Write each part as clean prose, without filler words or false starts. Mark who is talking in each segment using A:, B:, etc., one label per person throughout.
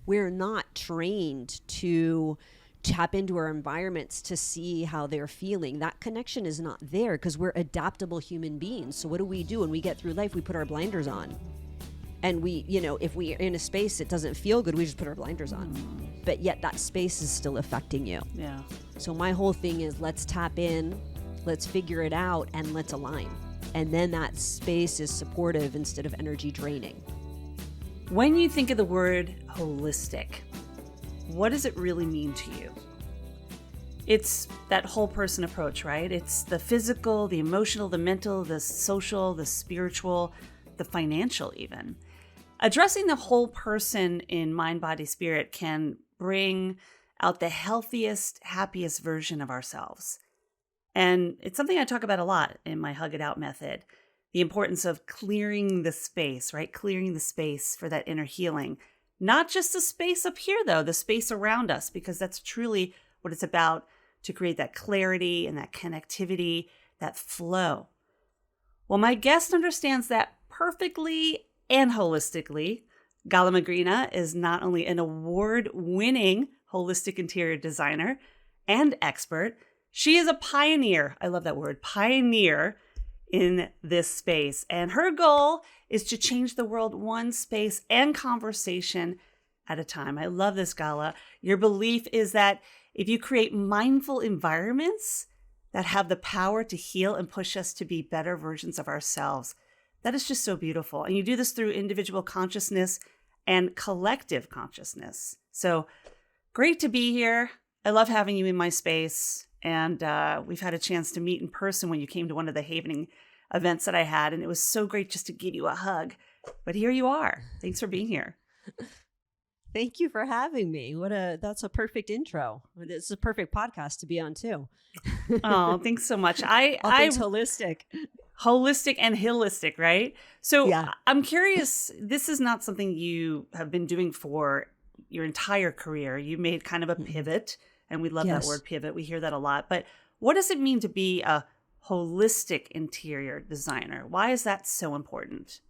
A: we're not trained to tap into our environments to see how they're feeling. That connection is not there because we're adaptable human beings. So what do? When we get through life? We put our blinders on. And we, if we are in a space that doesn't feel good, we just put our blinders on. But yet that space is still affecting you.
B: Yeah.
A: So my whole thing is, let's tap in, let's figure it out, and let's align. And then that space is supportive instead of energy draining.
B: When you think of the word holistic, what does it really mean to you? It's that whole person approach, right? It's the physical, the emotional, the mental, the social, the spiritual, the financial even. Addressing the whole person in mind, body, spirit can bring out the healthiest, happiest version of ourselves. And it's something I talk about a lot in my Hug It Out method. The importance of clearing the space, right? Clearing the space for that inner healing. Not just the space up here, though, the space around us, because that's truly what it's about, to create that clarity and that connectivity, that flow. Well, my guest understands that perfectly and holistically. Gala Magrina is not only an award-winning holistic interior designer and expert, she is a pioneer. I love that word, pioneer, in this space. And her goal is to change the world one space and conversation at a time. I love this, Gala. Your belief is that if you create mindful environments that have the power to heal and push us to be better versions of ourselves, that is just so beautiful. And you do this through individual consciousness and collective consciousness. So great to be here. I love having you in my space. And we've had a chance to meet in person when you came to one of the Havening events that I had. And it was so great just to give you a hug. But here you are. Thanks for being here.
A: Thank you for having me. That's a perfect intro. It's a perfect podcast to be on too.
B: Oh, thanks so much.
A: Things holistic.
B: Holistic and HIListic, right? So
A: yeah.
B: I'm curious, this is not something you have been doing for your entire career. You made kind of a pivot, and we love that word pivot. We hear that a lot. But what does it mean to be a holistic interior designer? Why is that so important?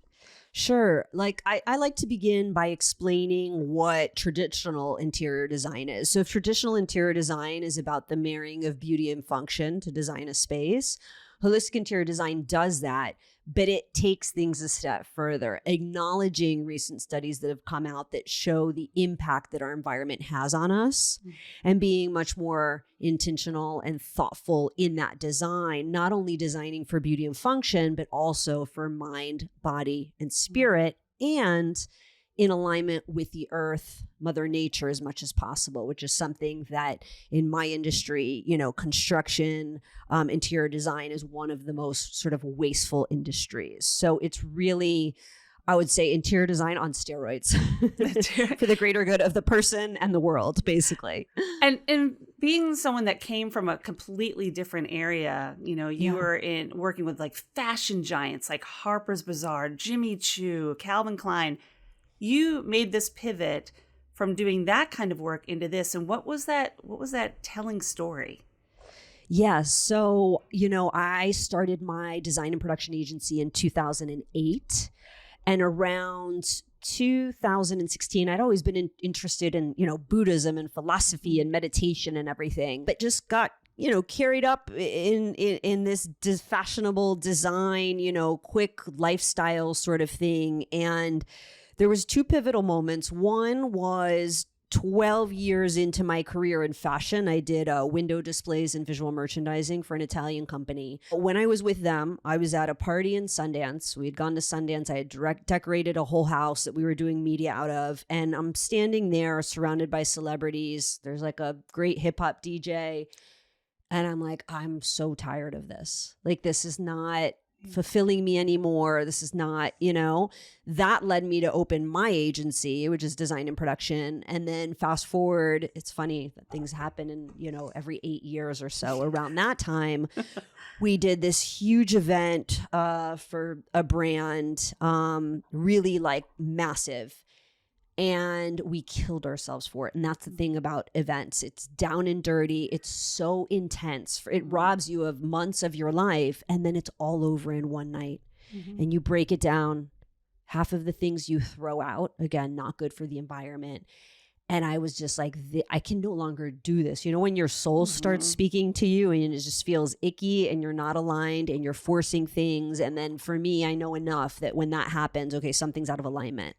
A: Sure. I like to begin by explaining what traditional interior design is. So if traditional interior design is about the marrying of beauty and function to design a space, holistic interior design does that, but it takes things a step further, acknowledging recent studies that have come out that show the impact that our environment has on us, and being much more intentional and thoughtful in that design, not only designing for beauty and function, but also for mind, body, and spirit, and in alignment with the earth, Mother Nature, as much as possible, which is something that in my industry, construction, interior design is one of the most sort of wasteful industries. So it's really, I would say, interior design on steroids for the greater good of the person and the world, basically.
B: And being someone that came from a completely different area, you were working with like fashion giants like Harper's Bazaar, Jimmy Choo, Calvin Klein. You made this pivot from doing that kind of work into this. And what was that telling story?
A: Yes. So, I started my design and production agency in 2008. And around 2016, I'd always been interested in, Buddhism and philosophy and meditation and everything, but just got carried up in this fashionable design, quick lifestyle sort of thing. And there was two pivotal moments. One was 12 years into my career in fashion. I did window displays and visual merchandising for an Italian company. When I was with them, I was at a party in Sundance. We had gone to Sundance. I had decorated a whole house that we were doing media out of. And I'm standing there surrounded by celebrities. There's like a great hip hop DJ. And I'm like, I'm so tired of this. Like, this is not fulfilling me anymore. This is not, that led me to open my agency, which is design and production. And then fast forward, it's funny that things happen in, every 8 years or so. Around that time, we did this huge event for a brand, really like massive. And we killed ourselves for it. And that's the thing about events. It's down and dirty. It's so intense. It robs you of months of your life. And then it's all over in one night. Mm-hmm. And you break it down. Half of the things you throw out, again, not good for the environment. And I was just like, I can no longer do this. You know, when your soul starts speaking to you and it just feels icky and you're not aligned and you're forcing things. And then for me, I know enough that when that happens, okay, something's out of alignment.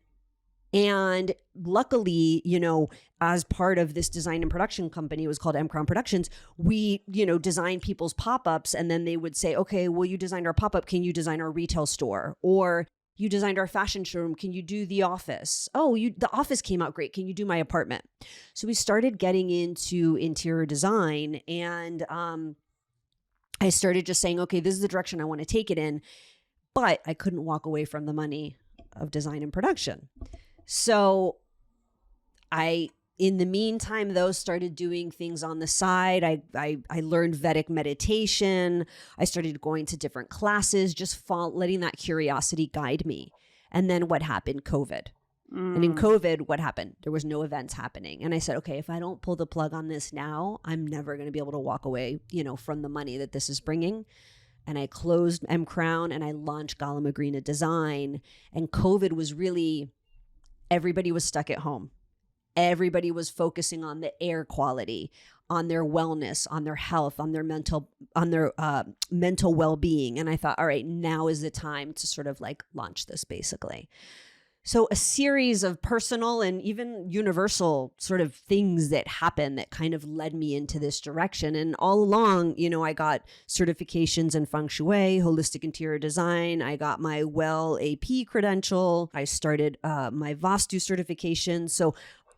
A: And luckily, you know, as part of this design and production company, it was called M Crown Productions, we, you know, designed people's pop-ups, and then they would say, okay, well, you designed our pop-up. Can you design our retail store? Or you designed our fashion showroom. Can you do the office? Oh, the office came out great. Can you do my apartment? So we started getting into interior design, and I started just saying, okay, this is the direction I want to take it in. But I couldn't walk away from the money of design and production. So in the meantime, though, started doing things on the side. I learned Vedic meditation. I started going to different classes, just letting that curiosity guide me. And then what happened? COVID. And in COVID, what happened? There was no events happening. And I said, okay, if I don't pull the plug on this now, I'm never going to be able to walk away, you know, from the money that this is bringing. And I closed M Crown and I launched Gala Magrina Design. And COVID was really, everybody was stuck at home. Everybody was focusing on the air quality, on their wellness, on their health, on their mental well-being. And I thought, all right, now is the time to sort of like launch this basically. So a series of personal and even universal sort of things that happened that kind of led me into this direction. And all along, you know, I got certifications in feng shui, holistic interior design. I got my WELL AP credential. I started my Vastu certification. So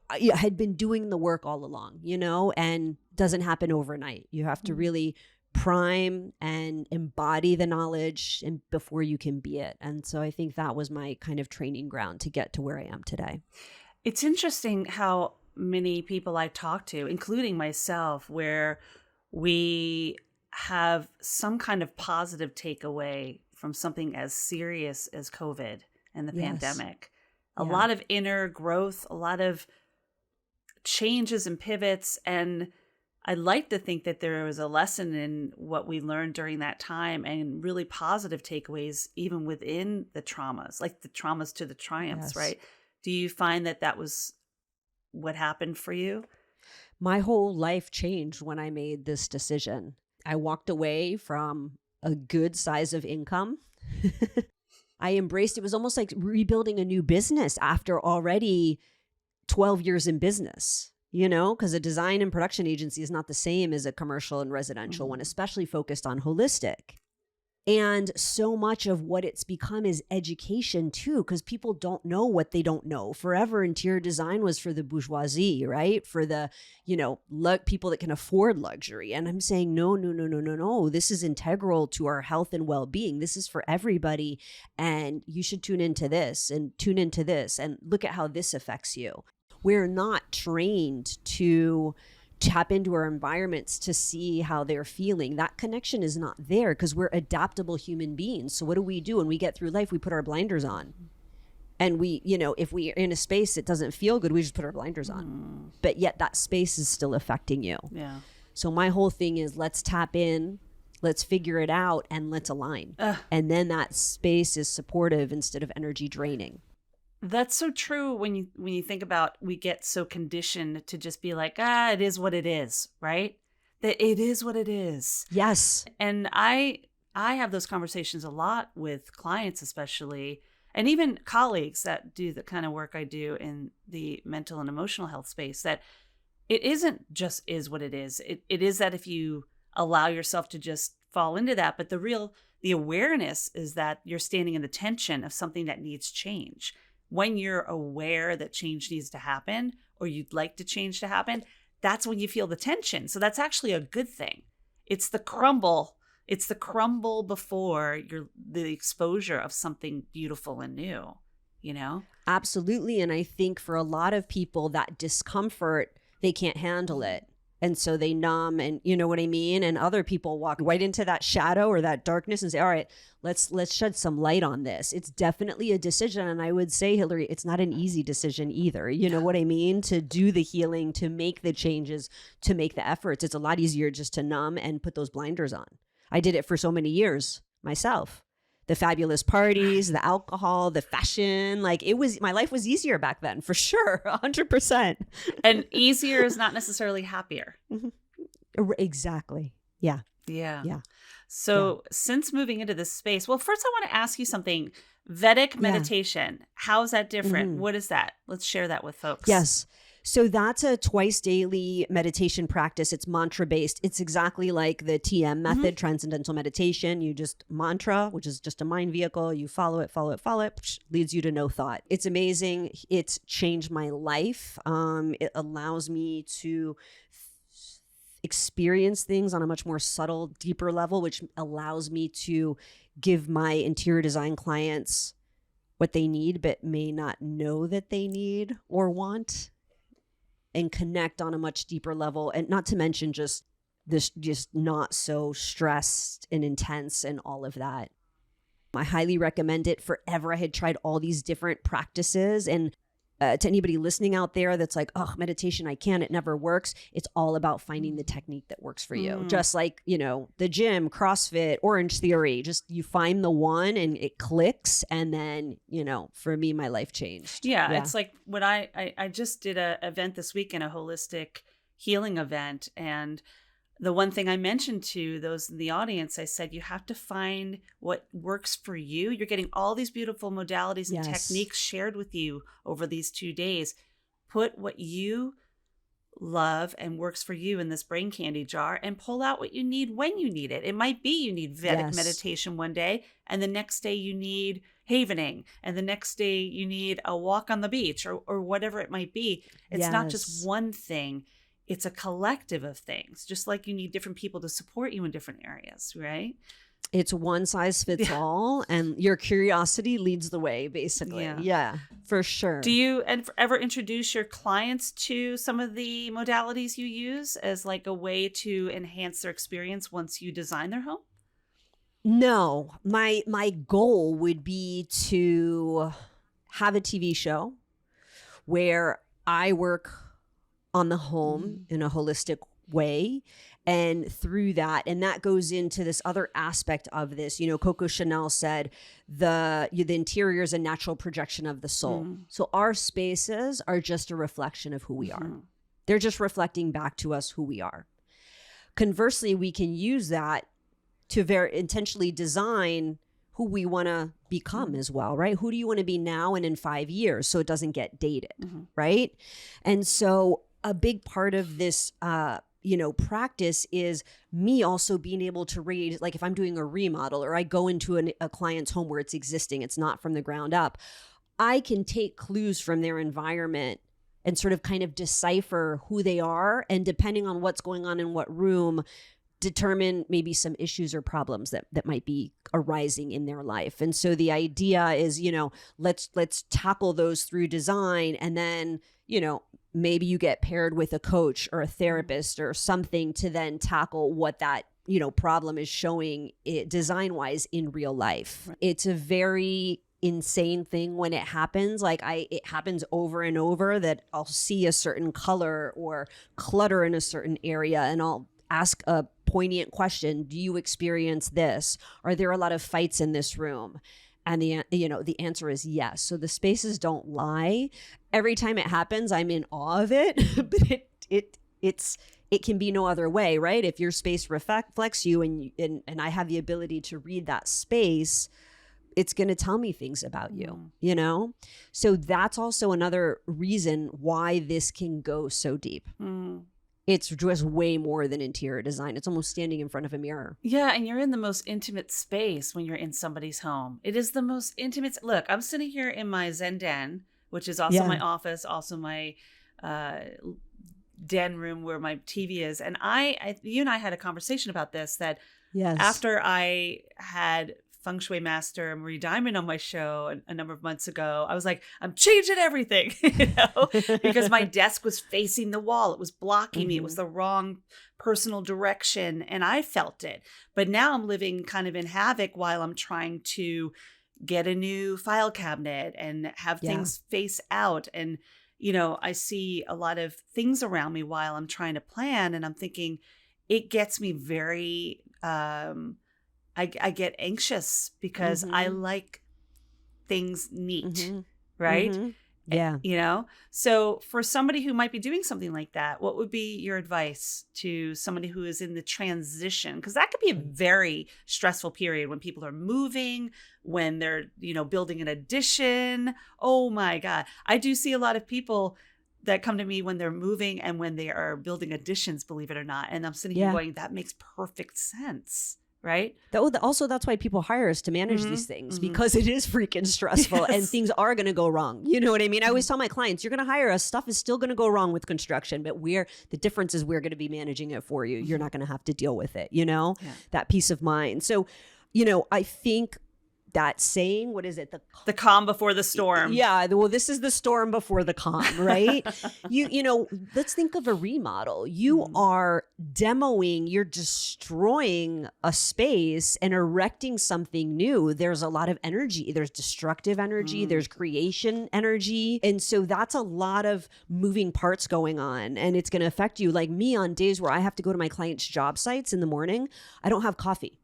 A: I had been doing the work all along, you know, and doesn't happen overnight. You have to really prime and embody the knowledge and before you can be it. And so I think that was my kind of training ground to get to where I am today.
B: It's interesting how many people I talk to, including myself, where we have some kind of positive takeaway from something as serious as COVID and the pandemic. A lot of inner growth, a lot of changes and pivots. And I like to think that there was a lesson in what we learned during that time and really positive takeaways, even within the traumas, like the traumas to the triumphs, right? Do you find that that was what happened for you?
A: My whole life changed when I made this decision. I walked away from a good size of income. I embraced, it was almost like rebuilding a new business after already 12 years in business. You know, because a design and production agency is not the same as a commercial and residential one, especially focused on holistic. And so much of what it's become is education too, because people don't know what they don't know. Forever, interior design was for the bourgeoisie, right? For the, you know, people that can afford luxury. And I'm saying, no. This is integral to our health and well-being. This is for everybody. And you should tune into this and tune into this and look at how this affects you. We're not trained to tap into our environments to see how they're feeling. That connection is not there because we're adaptable human beings. So what do? When we get through life, we put our blinders on. And we, you know, if we're in a space that doesn't feel good, we just put our blinders on. But yet that space is still affecting you. Yeah. So my whole thing is let's tap in, let's figure it out, and let's align. And then that space is supportive instead of energy draining.
B: That's so true when you think about, we get so conditioned to just be like, it is what it is, right? That it is what it is.
A: Yes.
B: And I have those conversations a lot with clients, especially, and even colleagues that do the kind of work I do in the mental and emotional health space, that it isn't just is what it is. It is that if you allow yourself to just fall into that, but the awareness is that you're standing in the tension of something that needs change. When you're aware that change needs to happen, or you'd like to change to happen, that's when you feel the tension. So that's actually a good thing. It's the crumble. It's the crumble before the exposure of something beautiful and new, you know?
A: Absolutely. And I think for a lot of people, that discomfort, they can't handle it. And so they numb, and you know what I mean? And other people walk right into that shadow or that darkness and say, all right, let's shed some light on this. It's definitely a decision. And I would say, Hilary, it's not an easy decision either. You know what I mean? To do the healing, to make the changes, to make the efforts. It's a lot easier just to numb and put those blinders on. I did it for so many years myself. the fabulous parties, the alcohol, the fashion. Like my life was easier back then, for sure. 100%.
B: And easier is not necessarily happier.
A: Exactly. Yeah.
B: Yeah.
A: Yeah.
B: So since moving into this space, well, first I want to ask you something. Vedic meditation, how is that different? What is that? Let's share that with folks.
A: Yes. So that's a twice daily meditation practice. It's mantra based. It's exactly like the TM method, transcendental meditation. You just mantra, which is just a mind vehicle. You follow it, leads you to no thought. It's amazing. It's changed my life. It allows me to experience things on a much more subtle, deeper level, which allows me to give my interior design clients what they need, but may not know that they need or want, and connect on a much deeper level. And not to mention just not so stressed and intense and all of that. I highly recommend it. Forever I had tried all these different practices, and to anybody listening out there that's like, oh, meditation, I can't, it never works. It's all about finding the technique that works for you. Just like, the gym, CrossFit, Orange Theory, just you find the one and it clicks. And then, for me, my life changed.
B: Yeah. It's like when I just did an event this weekend, a holistic healing event. And the one thing I mentioned to those in the audience, I said, you have to find what works for you. You're getting all these beautiful modalities and techniques shared with you over these 2 days. Put what you love and works for you in this brain candy jar and pull out what you need when you need it. It might be you need Vedic meditation one day, and the next day you need havening, and the next day you need a walk on the beach, or whatever it might be. It's not just one thing. It's a collective of things, just like you need different people to support you in different areas, right?
A: It's one size fits all, and your curiosity leads the way, basically. Yeah, for sure.
B: Do you ever introduce your clients to some of the modalities you use as like a way to enhance their experience once you design their home?
A: No, my goal would be to have a TV show where I work on the home in a holistic way. And through that, and that goes into this other aspect of this, Coco Chanel said, the interior is a natural projection of the soul. So our spaces are just a reflection of who we are. They're just reflecting back to us who we are. Conversely, we can use that to very intentionally design who we want to become as well, right? Who do you want to be now and in 5 years, so it doesn't get dated, right? And so a big part of this, practice is me also being able to read, like if I'm doing a remodel or I go into a client's home where it's existing, it's not from the ground up, I can take clues from their environment and sort of kind of decipher who they are. And depending on what's going on in what room, determine maybe some issues or problems that might be arising in their life. And so the idea is, let's tackle those through design. And then, maybe you get paired with a coach or a therapist or something to then tackle what that, problem is showing it design-wise in real life. Right. It's a very insane thing when it happens. It happens over and over that I'll see a certain color or clutter in a certain area, and I'll ask a poignant question. Do you experience this? Are there a lot of fights in this room? And the answer is yes. So the spaces don't lie. Every time it happens, I'm in awe of it, but it can be no other way, right? If your space reflects you and I have the ability to read that space, it's going to tell me things about you, So that's also another reason why this can go so deep. It's just way more than interior design. It's almost standing in front of a mirror.
B: Yeah, and you're in the most intimate space when you're in somebody's home. It is the most intimate. Look, I'm sitting here in my Zen den, which is also my office, also my den room where my TV is. And you and I had a conversation about this, that after I had Feng Shui Master Marie Diamond on my show a number of months ago, I was like, I'm changing everything, because my desk was facing the wall. It was blocking me. It was the wrong personal direction, and I felt it. But now I'm living kind of in havoc while I'm trying to get a new file cabinet and have things face out. And, I see a lot of things around me while I'm trying to plan, and I'm thinking it gets me very I get anxious because I like things neat, right?
A: Yeah.
B: You know, so for somebody who might be doing something like that, what would be your advice to somebody who is in the transition? Because that could be a very stressful period when people are moving, when they're, you know, building an addition. Oh my God. I do see a lot of people that come to me when they're moving and when they are building additions, believe it or not. And I'm sitting here going, that makes perfect sense. Right.
A: Also, that's why people hire us to manage these things, because it is freaking stressful and things are going to go wrong. You know what I mean? I always tell my clients, you're going to hire us. Stuff is still going to go wrong with construction, but the difference is we're going to be managing it for you. You're not going to have to deal with it, you know, that peace of mind. So, you know, I think that saying, what is it?
B: The calm before the storm.
A: Yeah. Well, this is the storm before the calm, right? You know, let's think of a remodel. You are demoing, you're destroying a space and erecting something new. There's a lot of energy. There's destructive energy. There's creation energy. And so that's a lot of moving parts going on, and it's going to affect you. Like me, on days where I have to go to my clients' job sites in the morning, I don't have coffee.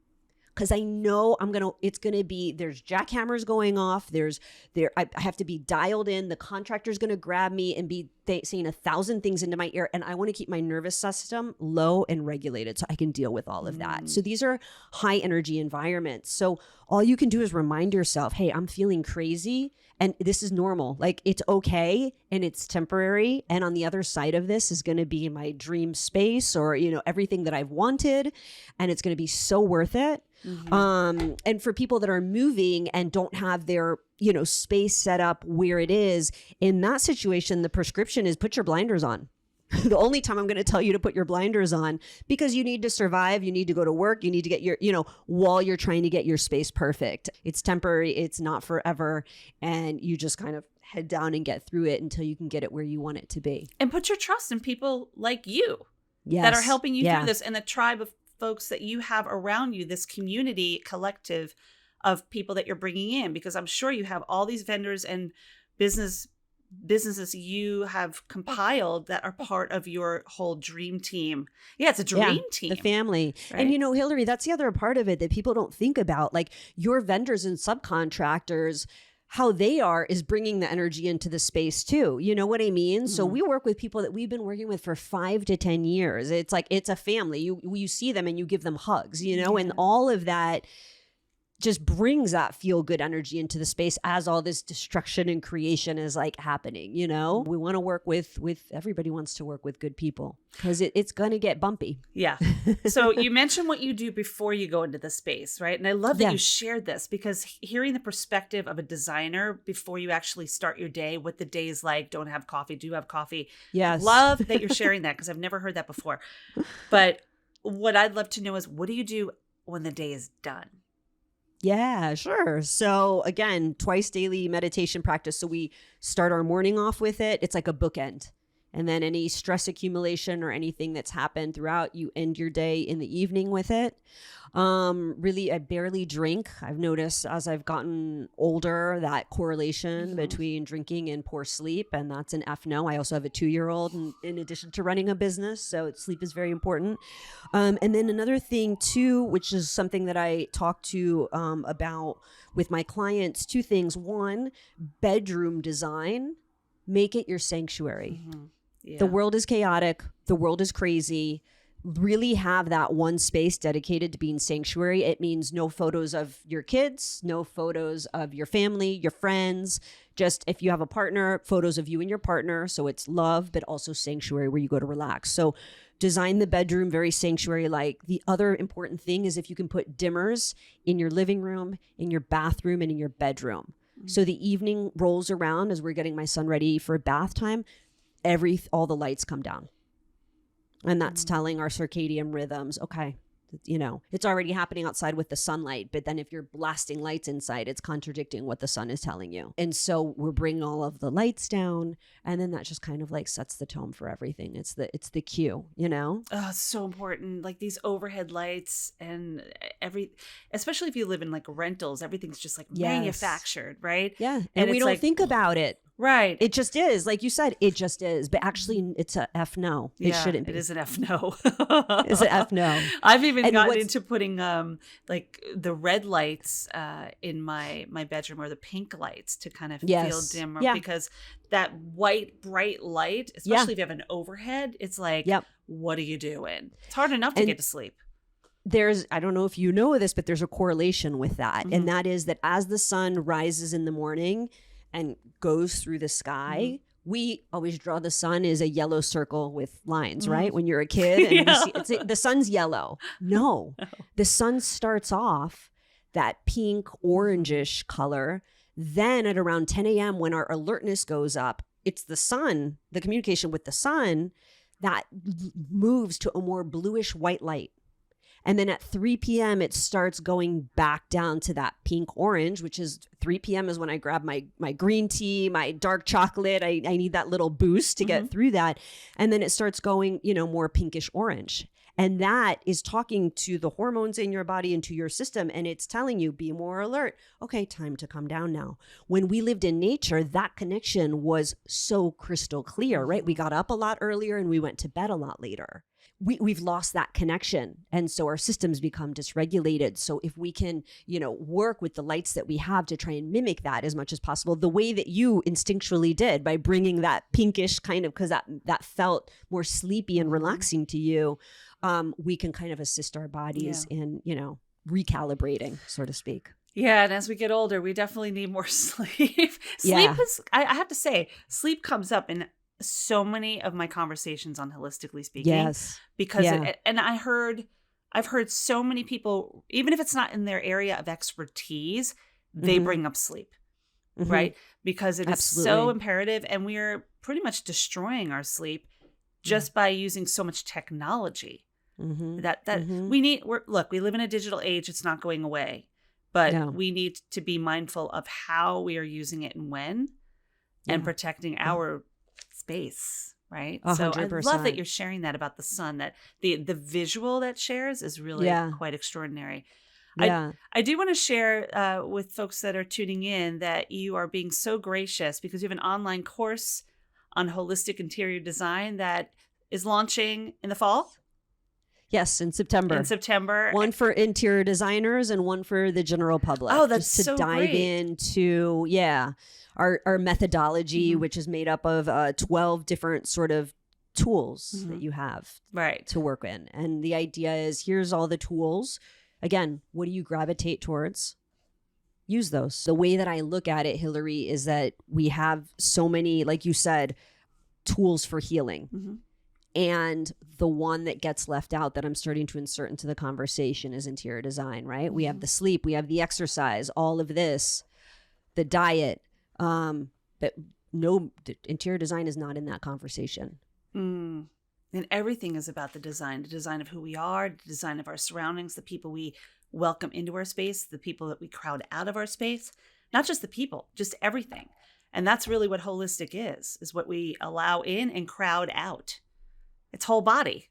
A: Because I know there's jackhammers going off. I have to be dialed in. The contractor's going to grab me and be saying 1,000 things into my ear. And I want to keep my nervous system low and regulated so I can deal with all of that. So these are high energy environments. So all you can do is remind yourself, hey, I'm feeling crazy and this is normal. Like, it's okay and it's temporary. And on the other side of this is going to be my dream space, or, you know, everything that I've wanted. And it's going to be so worth it. And for people that are moving and don't have their, you know, space set up where it is, in that situation, the prescription is put your blinders on. The only time I'm going to tell you to put your blinders on, because you need to survive, you need to go to work, you need to get your, you know, while you're trying to get your space perfect. It's temporary, it's not forever, and you just kind of head down and get through it until you can get it where you want it to be.
B: And put your trust in people like you that are helping you through this, and the tribe of folks that you have around you, this community collective of people that you're bringing in, because I'm sure you have all these vendors and businesses you have compiled that are part of your whole dream team. Yeah, it's a dream team.
A: The family. Right? And you know, Hilary, that's the other part of it that people don't think about. Like, your vendors and subcontractors, how they are is bringing the energy into the space too. You know what I mean? So we work with people that we've been working with for 5 to 10 years. It's like, it's a family. You see them and you give them hugs, you know, and all of that just brings that feel good energy into the space as all this destruction and creation is like happening. You know, we want to work with everybody wants to work with good people, because it's going to get bumpy.
B: Yeah. So you mentioned what you do before you go into the space, right? And I love that you shared this, because hearing the perspective of a designer before you actually start your day, what the day is like, don't have coffee, do have coffee.
A: Yes.
B: Love that you're sharing that, because I've never heard that before. But what I'd love to know is, what do you do when the day is done?
A: Yeah, sure. So again, twice daily meditation practice. So we start our morning off with it. It's like a bookend. And then any stress accumulation or anything that's happened throughout, you end your day in the evening with it. Really, I barely drink. I've noticed as I've gotten older, that correlation between drinking and poor sleep, and that's an F no. I also have a 2-year-old in addition to running a business, so sleep is very important. And then another thing too, which is something that I talk to about with my clients, 2 things. 1, bedroom design. Make it your sanctuary. Yeah. The world is chaotic. The world is crazy. Really have that one space dedicated to being sanctuary. It means no photos of your kids, no photos of your family, your friends. Just if you have a partner, photos of you and your partner. So it's love, but also sanctuary where you go to relax. So design the bedroom very sanctuary-like. The other important thing is if you can put dimmers in your living room, in your bathroom, and in your bedroom. So the evening rolls around as we're getting my son ready for bath time, all the lights come down. And that's telling our circadian rhythms, okay, you know, it's already happening outside with the sunlight, but then if you're blasting lights inside, it's contradicting what the sun is telling you. And so we're bringing all of the lights down, and then that just kind of like sets the tone for everything. It's the cue, you know?
B: Oh, it's so important. Like these overhead lights and especially if you live in like rentals, everything's just like manufactured, right?
A: Yeah. And we don't think about it.
B: Right.
A: It just is. Like you said, it just is. But actually, it's a F no. It shouldn't be.
B: It is an F no.
A: It's an F no.
B: I've even gotten into putting like the red lights in my bedroom, or the pink lights, to kind of feel dimmer, because that white bright light, especially if you have an overhead, it's like, what are you doing? It's hard enough to get to sleep.
A: I don't know if you know this, but there's a correlation with that. And that is that as the sun rises in the morning and goes through the sky, we always draw the sun as a yellow circle with lines, right? When you're a kid and you see, the sun's yellow. No, the sun starts off that pink orangish color. Then at around 10 a.m. when our alertness goes up, it's the sun, the communication with the sun, that moves to a more bluish white light. And then at 3 p.m., it starts going back down to that pink orange, which is 3 p.m. is when I grab my green tea, my dark chocolate. I need that little boost to get through that. And then it starts going, more pinkish orange. And that is talking to the hormones in your body and to your system. And it's telling you, be more alert. Okay, time to come down now. When we lived in nature, that connection was so crystal clear, right? We got up a lot earlier and we went to bed a lot later. We've lost that connection. And so our systems become dysregulated. So if we can, work with the lights that we have to try and mimic that as much as possible, the way that you instinctually did by bringing that pinkish kind of, because that felt more sleepy and relaxing to you, we can kind of assist our bodies in, recalibrating, so to speak.
B: Yeah. And as we get older, we definitely need more sleep. Sleep is, I have to say, sleep comes up in so many of my conversations on Holistically Speaking. Yes. Because, I've heard so many people, even if it's not in their area of expertise, they bring up sleep, right? Because it is so imperative, and we are pretty much destroying our sleep just by using so much technology that we live in a digital age. It's not going away, but we need to be mindful of how we are using it and when, and protecting our space, right? 100%. So I love that you're sharing that about the sun, that the visual that shares is really quite extraordinary. Yeah. I do want to share with folks that are tuning in that you are being so gracious, because you have an online course on holistic interior design that is launching in the fall.
A: Yes, in September. One for interior designers and one for the general public.
B: Oh, that's
A: just to
B: so
A: dive
B: great.
A: Into our methodology, which is made up of 12 different sort of tools that you have to work in. And the idea is, here's all the tools. Again, what do you gravitate towards? Use those. The way that I look at it, Hilary, is that we have so many, like you said, tools for healing. And the one that gets left out that I'm starting to insert into the conversation is interior design, right? We have the sleep, we have the exercise, all of this, the diet. But no, interior design is not in that conversation.
B: And everything is about the design of who we are, the design of our surroundings, the people we welcome into our space, the people that we crowd out of our space, not just the people, just everything. And that's really what holistic is what we allow in and crowd out. It's whole body.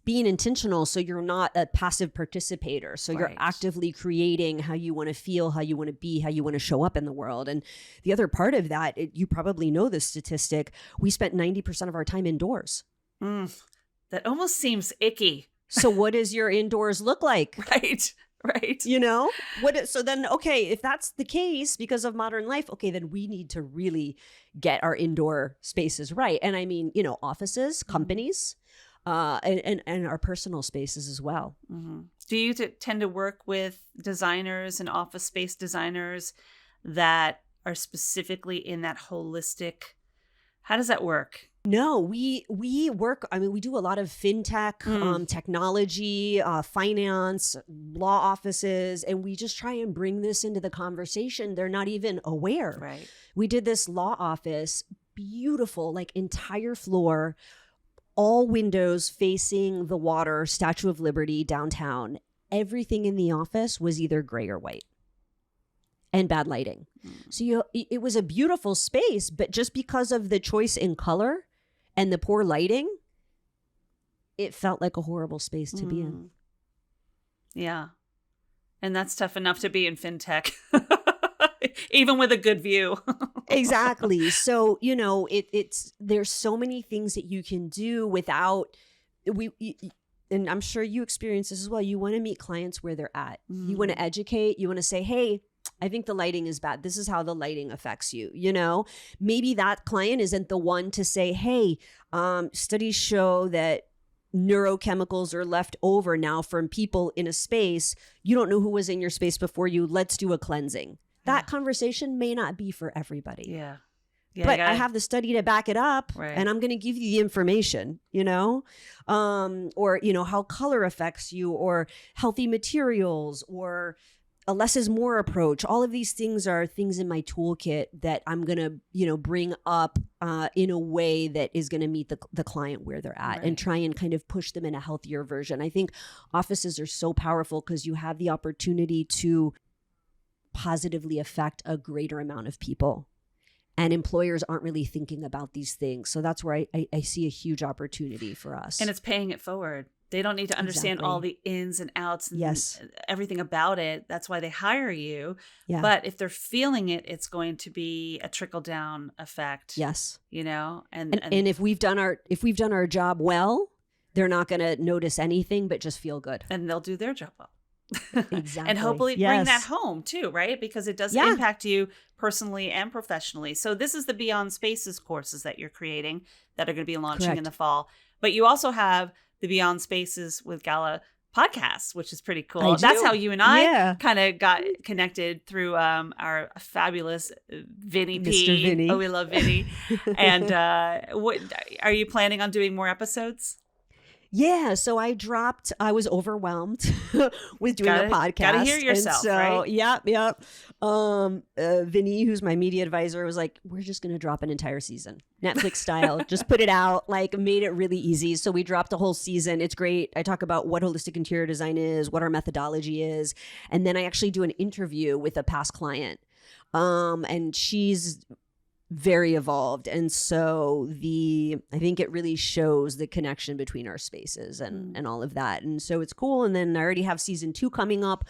A: Being intentional, so you're not a passive participator. So you're actively creating how you want to feel, how you want to be, how you want to show up in the world. And the other part of that, you probably know this statistic, we spent 90% of our time indoors.
B: That almost seems icky.
A: So what does your indoors look like?
B: Right.
A: So then, okay, if that's the case because of modern life, okay, then we need to really get our indoor spaces right. And I mean, offices, companies, and our personal spaces as well.
B: Do you tend to work with designers and office space designers that are specifically in that holistic? How does that work?
A: No, we work, we do a lot of fintech, technology, finance, law offices, and we just try and bring this into the conversation. They're not even aware.
B: Right.
A: We did this law office, beautiful, like entire floor, all windows facing the water, Statue of Liberty, downtown. Everything in the office was either gray or white. And bad lighting. So it was a beautiful space, but just because of the choice in color and the poor lighting, it felt like a horrible space to be in.
B: Yeah. And that's tough enough to be in fintech. Even with a good view.
A: Exactly. So, there's so many things that you can do without and I'm sure you experience this as well. You want to meet clients where they're at. You want to educate. You want to say, hey, I think the lighting is bad. This is how the lighting affects you. Maybe that client isn't the one to say, hey, studies show that neurochemicals are left over now from people in a space. You don't know who was in your space before you. Let's do a cleansing. That conversation may not be for everybody.
B: Yeah.
A: But I have the study to back it up, and I'm going to give you the information, or, how color affects you, or healthy materials, or a less is more approach. All of these things are things in my toolkit that I'm going to, bring up in a way that is going to meet the client where they're at and try and kind of push them in a healthier version. I think offices are so powerful because you have the opportunity to positively affect a greater amount of people. And employers aren't really thinking about these things. So that's where I see a huge opportunity for us.
B: And it's paying it forward. They don't need to understand all the ins and outs and everything about it. That's why they hire you. Yeah. But if they're feeling it, it's going to be a trickle down effect.
A: Yes.
B: And
A: if we've done our job well, they're not going to notice anything but just feel good.
B: And they'll do their job well.
A: Exactly.
B: And hopefully bring that home too, right? Because it does impact you personally and professionally. So this is the Beyond Spaces courses that you're creating that are going to be launching in the fall. But you also have the Beyond Spaces with Gala podcast, which is pretty cool. That's how you and I kind of got connected through our fabulous Vinny P.
A: Mr. Vinny.
B: Oh, we love Vinny. And what are you planning on doing more episodes?
A: Yeah, so I was overwhelmed with doing a podcast.
B: Gotta hear yourself, right?
A: Yep. Vinny, who's my media advisor, was like, we're just going to drop an entire season, Netflix style, just put it out, made it really easy. So we dropped a whole season. It's great. I talk about what holistic interior design is, what our methodology is. And then I actually do an interview with a past client. And she's very evolved. And so I think it really shows the connection between our spaces and all of that. And so it's cool. And then I already have season 2 coming up.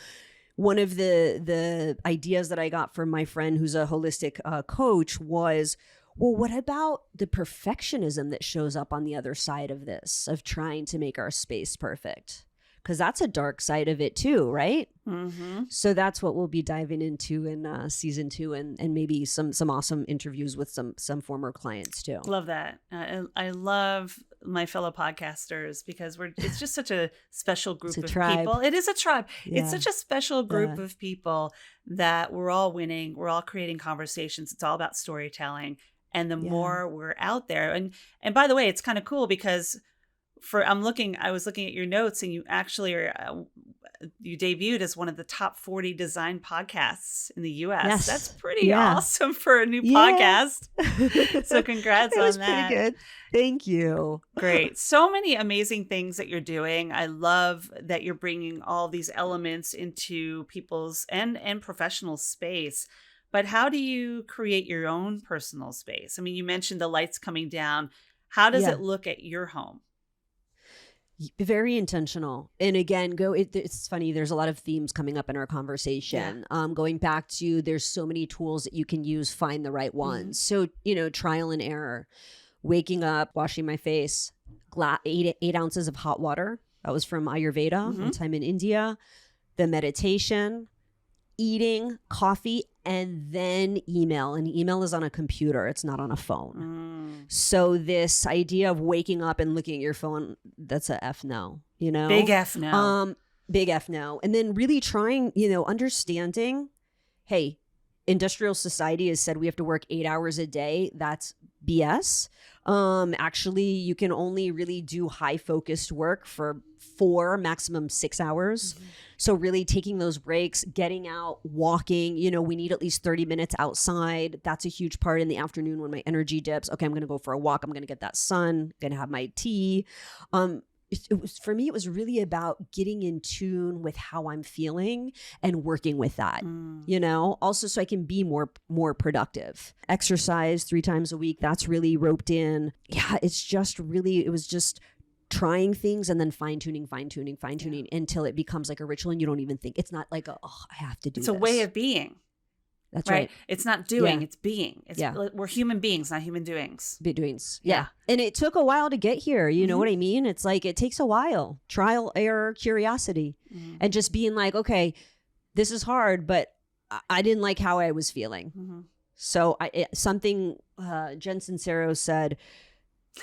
A: One of the ideas that I got from my friend who's a holistic coach was, well, what about the perfectionism that shows up on the other side of this, of trying to make our space perfect? Because that's a dark side of it too, right? Mm-hmm. So that's what we'll be diving into in season 2, and maybe some awesome interviews with some former clients too.
B: Love that. I love my fellow podcasters because it's just such a special group of people. It is a tribe. Yeah. It's such a special group of people that we're all winning. We're all creating conversations. It's all about storytelling. And the more we're out there, and by the way, it's kind of cool because I was looking at your notes, and you actually you debuted as one of the top 40 design podcasts in the U.S.
A: Yes.
B: That's pretty awesome for a new podcast. So congrats on that.
A: Pretty good. Thank you.
B: Great. So many amazing things that you're doing. I love that you're bringing all these elements into people's and professional space. But how do you create your own personal space? I mean, you mentioned the lights coming down. How does it look at your home?
A: Very intentional. And again, it's funny, there's a lot of themes coming up in our conversation. Going back to, there's so many tools that you can use, find the right ones. So, trial and error, waking up, washing my face, 8 ounces of hot water. That was from Ayurveda, one time in India. The meditation, eating, coffee, and then email. And email is on a computer. It's not on a phone. So this idea of waking up and looking at your phone, that's a F no,
B: Big F no.
A: Big F no. And then really trying, understanding, hey, industrial society has said we have to work 8 hours a day. That's BS. Actually, you can only really do high focused work for 4, maximum 6 hours. So really taking those breaks, getting out, walking, we need at least 30 minutes outside. That's a huge part in the afternoon when my energy dips. Okay, I'm going to go for a walk. I'm going to get that sun, going to have my tea. For me, it was really about getting in tune with how I'm feeling and working with that, also so I can be more productive. Exercise 3 times a week. That's really roped in. Yeah, it was just trying things and then fine-tuning until it becomes like a ritual and you don't even think. It's not like, I have to do this.
B: It's a way of being.
A: That's right.
B: It's not doing,
A: Yeah.
B: it's being. We're human beings, not human doings.
A: Doings.
B: Yeah.
A: And it took a while to get here. You know what I mean? It's like, it takes a while. Trial, error, curiosity. And just being like, okay, this is hard, but I didn't like how I was feeling. So something Jen Sincero said,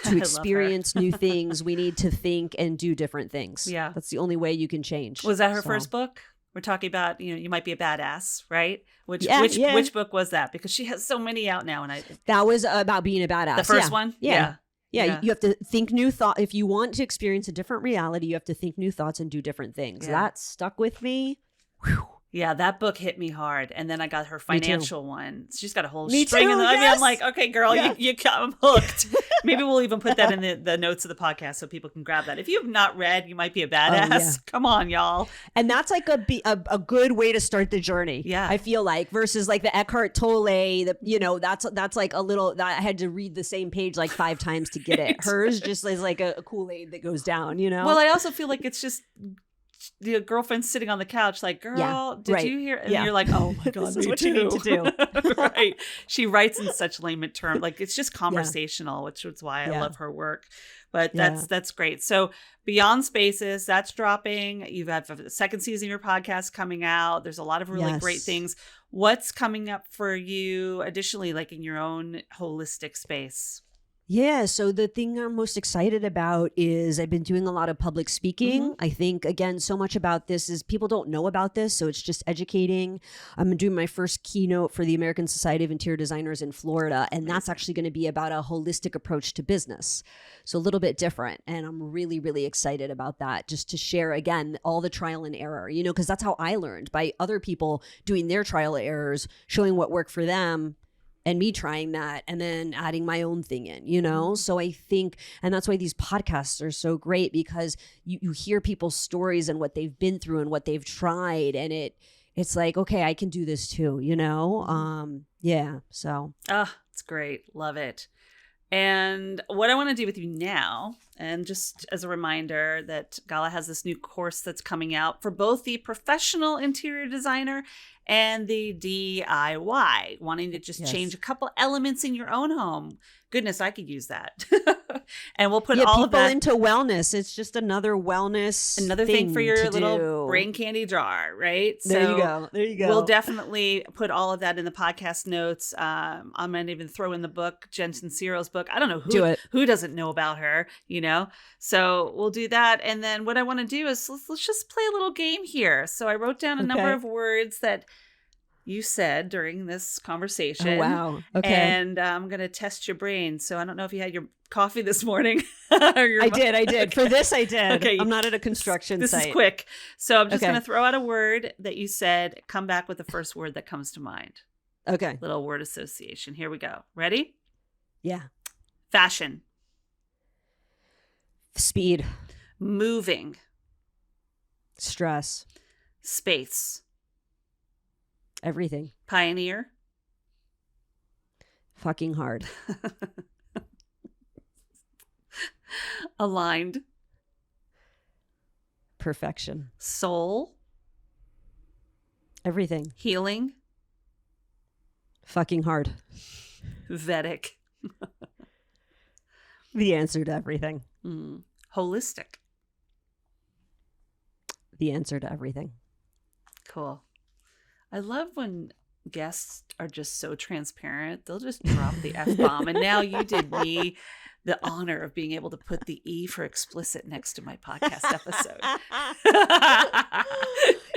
A: to experience new things, we need to think and do different things.
B: Yeah.
A: That's the only way you can change.
B: Was that her first book? We're talking about, you might be a badass, right? Which book was that? Because she has so many out now, and
A: that was about being a badass.
B: The first one,
A: Yeah. You have to think new thought. If you want to experience a different reality, you have to think new thoughts and do different things.
B: Yeah.
A: That stuck with me. Whew.
B: Yeah, that book hit me hard. And then I got her financial one. She's got a whole
A: Me
B: string
A: too,
B: in the, I mean,
A: yes.
B: I'm like, okay, girl, you got I'm hooked. Maybe we'll even put that in the notes of the podcast so people can grab that. If you have not read, You Might Be a Badass. Come on, y'all.
A: And that's like a good way to start the journey.
B: Yeah.
A: I feel like, versus like the Eckhart Tolle, that's like a little, that I had to read the same page like 5 times to get it. Hers just is like a Kool-Aid that goes down,
B: Well, I also feel like it's just the girlfriend sitting on the couch like, girl, did you hear? And you're like, oh my God,
A: this is what you need to do.
B: Right. She writes in such layman terms. Like, it's just conversational, which is why I love her work. But that's great. So Beyond Spaces, that's dropping. You've had the second season of your podcast coming out. There's a lot of really great things. What's coming up for you additionally, like in your own holistic space?
A: Yeah, so the thing I'm most excited about is I've been doing a lot of public speaking. I think, again, so much about this is people don't know about this, so it's just educating. I'm doing my first keynote for the American Society of Interior Designers in Florida, and that's actually going to be about a holistic approach to business. So a little bit different, and I'm really, really excited about that, just to share, again, all the trial and error, because that's how I learned, by other people doing their trial and errors, showing what worked for them, and me trying that and then adding my own thing in, So I think, and that's why these podcasts are so great, because you hear people's stories and what they've been through and what they've tried. And it's like, okay, I can do this too, so.
B: It's great. Love it. And what I want to do with you now, and just as a reminder that Gala has this new course that's coming out for both the professional interior designer and the DIY, wanting to just change a couple elements in your own home. Goodness, I could use that. And we'll put all of that
A: into wellness. It's just another wellness,
B: another thing for your little brain candy jar, right?
A: There you go.
B: We'll definitely put all of that in the podcast notes. I'm going to even throw in the book, Jen Sincero's book. I don't know who doesn't know about her, So we'll do that. And then what I want to do is let's just play a little game here. So I wrote down a number of words that you said during this conversation.
A: Oh, wow. Okay.
B: And I'm going to test your brain. So I don't know if you had your coffee this morning.
A: I did. Okay. For this, I did.
B: Okay.
A: I'm not at a construction
B: site. This is quick. So I'm just going to throw out a word that you said. Come back with the first word that comes to mind.
A: Okay.
B: Little word association. Here we go. Ready?
A: Yeah.
B: Fashion.
A: Speed.
B: Moving.
A: Stress.
B: Space.
A: Everything.
B: Pioneer.
A: Fucking hard.
B: Aligned.
A: Perfection.
B: Soul.
A: Everything.
B: Healing.
A: Fucking hard.
B: Vedic.
A: The answer to everything.
B: Holistic.
A: The answer to everything.
B: Cool. I love when guests are just so transparent. They'll just drop the F-bomb. And now you did me the honor of being able to put the E for explicit next to my podcast episode.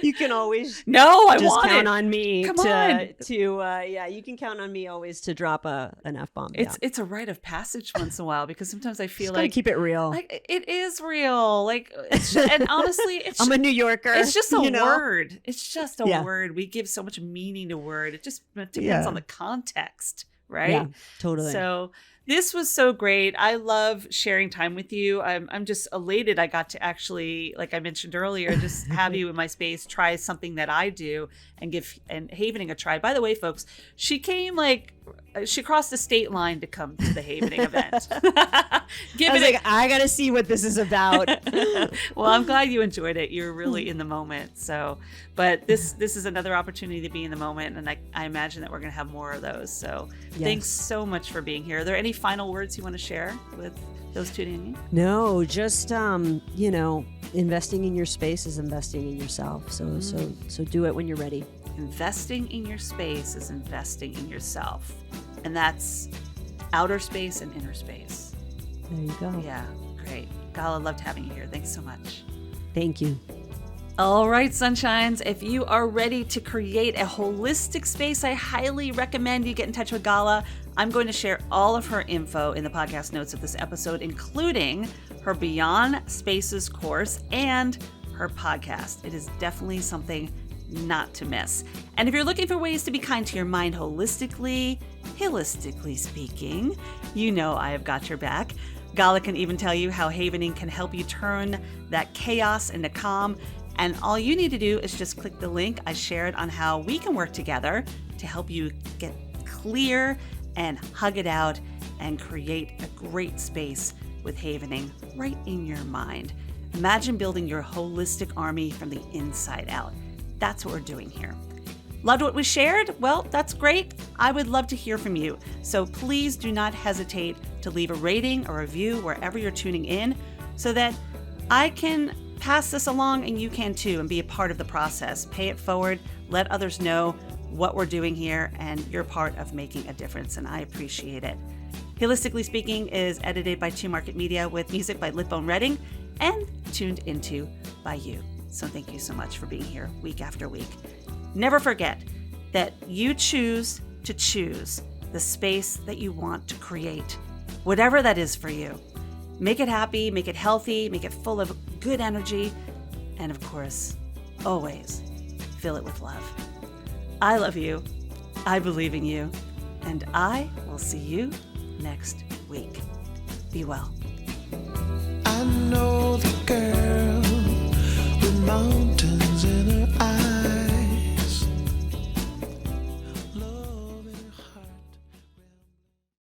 A: You can always
B: count
A: on me.
B: Come on.
A: You can count on me always to drop an F-bomb.
B: It's a rite of passage once in a while, because sometimes I feel
A: like keep it real.
B: Like it is real. Like and honestly,
A: I'm a New Yorker.
B: It's just a word. It's just a word. We give so much meaning to word. It just depends on the context, right?
A: Yeah, totally.
B: So this was so great. I love sharing time with you. I'm just elated I got to actually, like I mentioned earlier, just have you in my space, try something that I do and give and Havening a try. By the way, folks, she came like she crossed the state line to come to the Havening event.
A: I got to see what this is about.
B: Well, I'm glad you enjoyed it. You're really in the moment. So, but this is another opportunity to be in the moment. And I imagine that we're going to have more of those. So Thanks so much for being here. Are there any final words you want to share with those tuning in?
A: No, just, investing in your space is investing in yourself. So do it when you're ready.
B: Investing in your space is investing in yourself. And that's outer space and inner space.
A: There you go.
B: Yeah, great. Gala, loved having you here. Thanks so much.
A: Thank you.
B: All right, Sunshines, if you are ready to create a holistic space, I highly recommend you get in touch with Gala. I'm going to share all of her info in the podcast notes of this episode, including her Beyond Spaces course and her podcast. It is definitely something not to miss. And if you're looking for ways to be kind to your mind holistically speaking, you know I have got your back. Gala can even tell you how havening can help you turn that chaos into calm. And all you need to do is just click the link I shared on how we can work together to help you get clear and hug it out and create a great space with havening right in your mind. Imagine building your holistic army from the inside out. That's what we're doing here. Loved what was shared? Well, that's great. I would love to hear from you. So please do not hesitate to leave a rating or review wherever you're tuning in so that I can pass this along and you can too and be a part of the process. Pay it forward. Let others know what we're doing here and you're part of making a difference and I appreciate it. HIListically Speaking is edited by 2 Market Media with music by Litbone Redding and tuned into by you. So thank you so much for being here week after week. Never forget that you choose to choose the space that you want to create, whatever that is for you. Make it happy, make it healthy, make it full of good energy, and of course, always fill it with love. I love you, I believe in you, and I will see you next week. Be well.
C: I know the girl